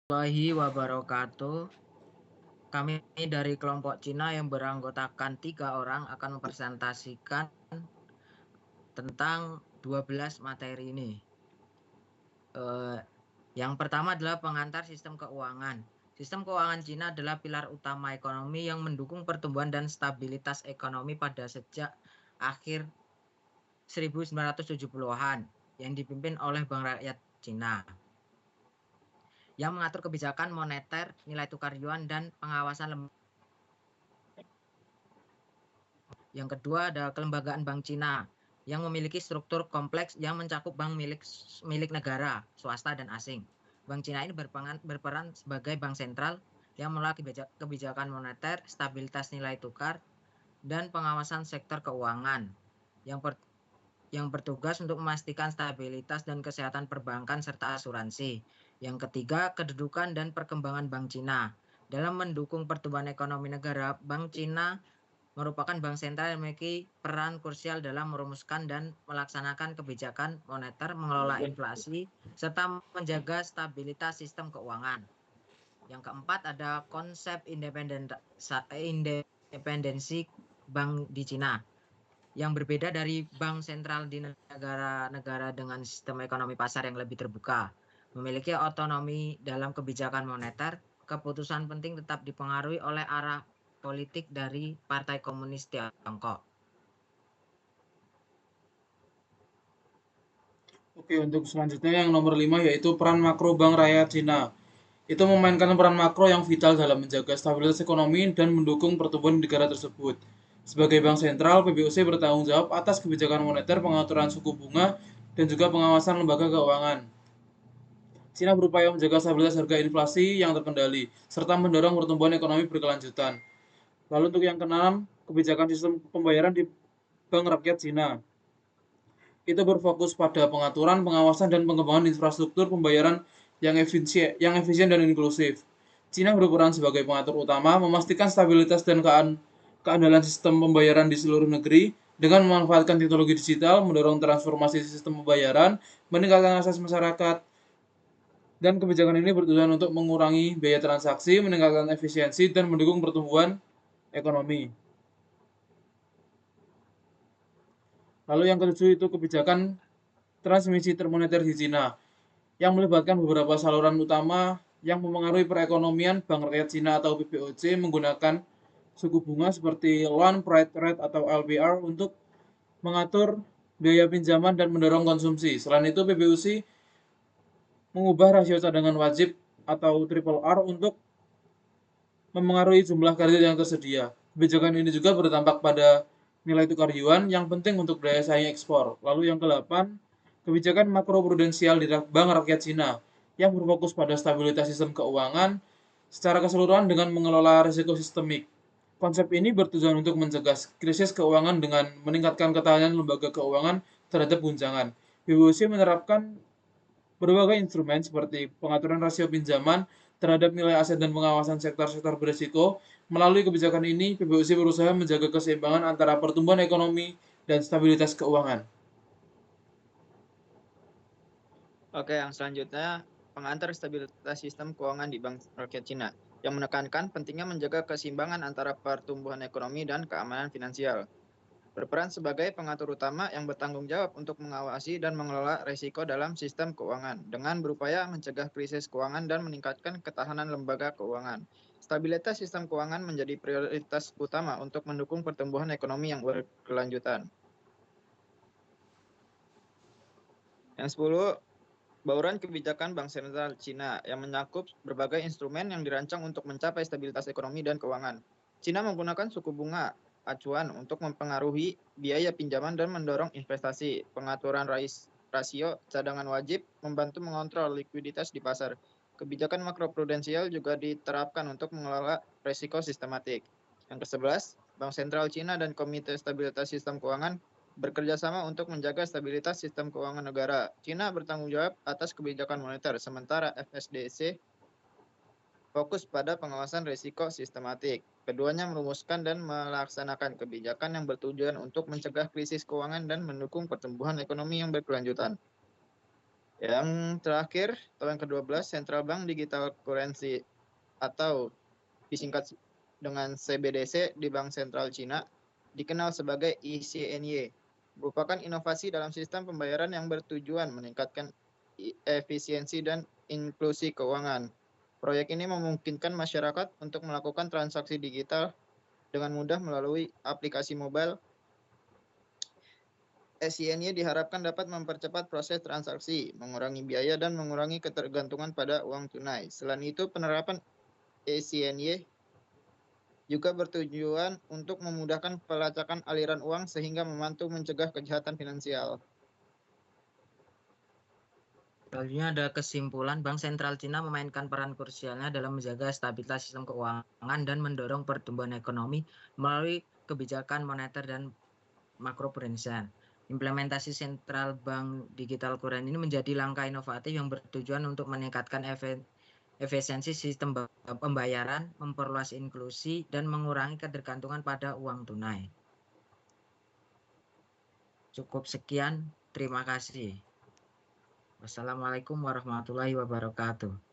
Warahmatullahi wabarakatuh. Kami dari kelompok Cina yang beranggotakan 3 orang akan mempresentasikan tentang 12 materi ini. Yang pertama adalah pengantar sistem keuangan. Sistem keuangan Cina adalah pilar utama ekonomi yang mendukung pertumbuhan dan stabilitas ekonomi pada sejak akhir 1970-an yang dipimpin oleh Bank Rakyat Cina, yang mengatur kebijakan moneter, nilai tukar yuan, dan pengawasan lembaga. Yang kedua ada kelembagaan Bank Cina yang memiliki struktur kompleks yang mencakup bank milik negara, swasta, dan asing. Bank Cina ini berperan sebagai bank sentral yang mengelola kebijakan moneter, stabilitas nilai tukar, dan pengawasan sektor keuangan yang bertugas untuk memastikan stabilitas dan kesehatan perbankan serta asuransi. Yang ketiga, kedudukan dan perkembangan Bank Cina. Dalam mendukung pertumbuhan ekonomi negara, Bank Cina merupakan bank sentral yang memiliki peran krusial dalam merumuskan dan melaksanakan kebijakan moneter, mengelola inflasi, serta menjaga stabilitas sistem keuangan. Yang keempat ada konsep independensi bank di Cina, yang berbeda dari bank sentral di negara-negara dengan sistem ekonomi pasar yang lebih terbuka. Memiliki otonomi dalam kebijakan moneter, keputusan penting tetap dipengaruhi oleh arah politik dari Partai Komunis Tiongkok. Oke, untuk selanjutnya yang nomor 5 yaitu peran makro Bank Rakyat Cina. Itu memainkan peran makro yang vital dalam menjaga stabilitas ekonomi dan mendukung pertumbuhan negara tersebut. Sebagai bank sentral, PBOC bertanggung jawab atas kebijakan moneter, pengaturan suku bunga, dan juga pengawasan lembaga keuangan. Cina berupaya menjaga stabilitas harga inflasi yang terkendali, serta mendorong pertumbuhan ekonomi berkelanjutan. Lalu untuk yang keenam, kebijakan sistem pembayaran di Bank Rakyat Cina. Itu berfokus pada pengaturan, pengawasan, dan pengembangan infrastruktur pembayaran yang efisien dan inklusif. Cina berperan sebagai pengatur utama, memastikan stabilitas dan keandalan sistem pembayaran di seluruh negeri dengan memanfaatkan teknologi digital, mendorong transformasi sistem pembayaran, meningkatkan akses masyarakat, dan kebijakan ini bertujuan untuk mengurangi biaya transaksi, meningkatkan efisiensi, dan mendukung pertumbuhan ekonomi. Lalu yang ketujuh itu kebijakan transmisi termoneter di Cina, yang melibatkan beberapa saluran utama yang mempengaruhi perekonomian. Bank Rakyat Cina atau BBOC menggunakan suku bunga seperti loan prime rate atau LPR untuk mengatur biaya pinjaman dan mendorong konsumsi. Selain itu, BBOC mengubah rasio cadangan wajib atau triple R untuk memengaruhi jumlah kredit yang tersedia. Kebijakan ini juga berdampak pada nilai tukar yuan yang penting untuk daya saing ekspor. Lalu yang ke-8, kebijakan makroprudensial di Bank Rakyat Cina yang berfokus pada stabilitas sistem keuangan secara keseluruhan dengan mengelola risiko sistemik. Konsep ini bertujuan untuk mencegah krisis keuangan dengan meningkatkan ketahanan lembaga keuangan terhadap guncangan. BBOC menerapkan berbagai instrumen seperti pengaturan rasio pinjaman terhadap nilai aset dan pengawasan sektor-sektor berisiko. Melalui kebijakan ini, PBOC berusaha menjaga keseimbangan antara pertumbuhan ekonomi dan stabilitas keuangan. Oke, yang selanjutnya pengantar stabilitas sistem keuangan di Bank Rakyat Cina yang menekankan pentingnya menjaga keseimbangan antara pertumbuhan ekonomi dan keamanan finansial. Berperan sebagai pengatur utama yang bertanggung jawab untuk mengawasi dan mengelola risiko dalam sistem keuangan dengan berupaya mencegah krisis keuangan dan meningkatkan ketahanan lembaga keuangan. Stabilitas sistem keuangan menjadi prioritas utama untuk mendukung pertumbuhan ekonomi yang berkelanjutan. Yang 10, bauran kebijakan Bank Sentral Cina yang mencakup berbagai instrumen yang dirancang untuk mencapai stabilitas ekonomi dan keuangan. Cina menggunakan suku bunga acuan untuk mempengaruhi biaya pinjaman dan mendorong investasi. Pengaturan rasio cadangan wajib membantu mengontrol likuiditas di pasar. Kebijakan makroprudensial juga diterapkan untuk mengelola risiko sistematik. Yang ke-11, Bank Sentral Cina dan Komite Stabilitas Sistem Keuangan bekerja sama untuk menjaga stabilitas sistem keuangan negara. China bertanggung jawab atas kebijakan moneter, sementara FSDC fokus pada pengawasan risiko sistematik. Keduanya merumuskan dan melaksanakan kebijakan yang bertujuan untuk mencegah krisis keuangan dan mendukung pertumbuhan ekonomi yang berkelanjutan. Yang terakhir, atau yang ke-12, Central Bank Digital Currency atau disingkat dengan CBDC di Bank Sentral Cina, dikenal sebagai ECNY, merupakan inovasi dalam sistem pembayaran yang bertujuan meningkatkan efisiensi dan inklusi keuangan. Proyek ini memungkinkan masyarakat untuk melakukan transaksi digital dengan mudah melalui aplikasi mobile. ECNY diharapkan dapat mempercepat proses transaksi, mengurangi biaya, dan mengurangi ketergantungan pada uang tunai. Selain itu, penerapan ECNY juga bertujuan untuk memudahkan pelacakan aliran uang sehingga membantu mencegah kejahatan finansial. Selanjutnya ada kesimpulan, Bank Sentral Cina memainkan peran krusialnya dalam menjaga stabilitas sistem keuangan dan mendorong pertumbuhan ekonomi melalui kebijakan moneter dan makroprudensial. Implementasi Central Bank Digital Currency ini menjadi langkah inovatif yang bertujuan untuk meningkatkan efisiensi sistem pembayaran, memperluas inklusi, dan mengurangi ketergantungan pada uang tunai. Cukup sekian, terima kasih. Wassalamualaikum warahmatullahi wabarakatuh.